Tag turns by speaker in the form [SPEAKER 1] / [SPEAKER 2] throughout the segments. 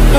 [SPEAKER 1] Hello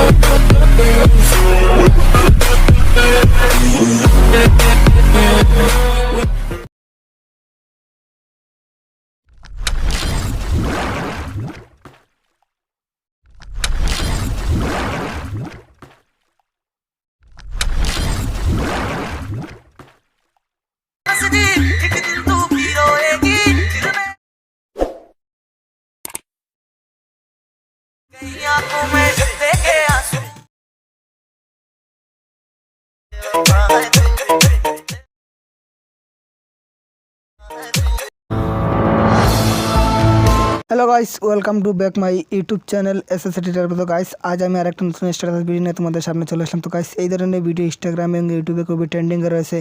[SPEAKER 1] guys, welcome to back my YouTube channel SST. तो guys आज আমি আরেকটা নতুন স্ট্যাটাস ভিডিও নিয়ে তোমাদের সামনে চলে আসলাম। তো গাইস এই ধরনের ভিডিও ইনস্টাগ্রাম এবং ইউটিউবে খুবই ট্রেন্ডিংয়ে রয়েছে।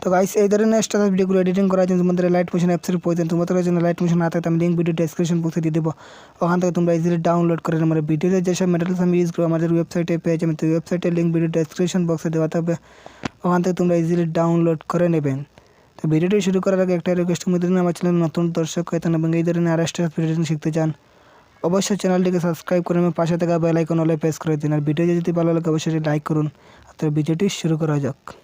[SPEAKER 1] তো গাইস এই ধরনের স্ট্যাটাস ভিডিওগুলো এডিটিং করার জন্য তোমাদের লাইট মোশন অ্যাপসের প্রয়োজন। তোমাদের জন্য লাইট মোশন না থাকলে আমি লিঙ্ক ভিডিও ডেসক্রিপশন বক্সে দিয়ে দেবো, ওখান থেকে তোমরা ইজিলি ডাউনলোড করে আমার ভিডিওতে যেসব ম্যাটেরিয়ালস আমি ইউজ করবো আমাদের ওয়েবসাইটে পেয়ে যাবেন। তো ওয়েবসাইটের লিঙ্ক ভিডিও ডেসক্রিপশন বক্সে দেওয়া থাকবে, ওখান থেকে তোমরা ইজিলি ডাউনলোড করে নেবেন। তো ভিডিওটি শুরু করার আগে একটা রিকোয়েস্ট, তোমাদের আমার চ্যানেল নতুন দর্শক হয়ে থাকেন এবং এই ধরনের আরও স্ট্যাটাস ভিডিও শিখতে চান অবশ্যই চ্যানেলটিকে সাবস্ক্রাইব করে এবং পাশে থাকা বেল আইকন অলে প্রেস করে দিন। আর ভিডিও যদি ভালো লাগে অবশ্যই লাইক করুন। তো ভিডিওটি শুরু করা যাক।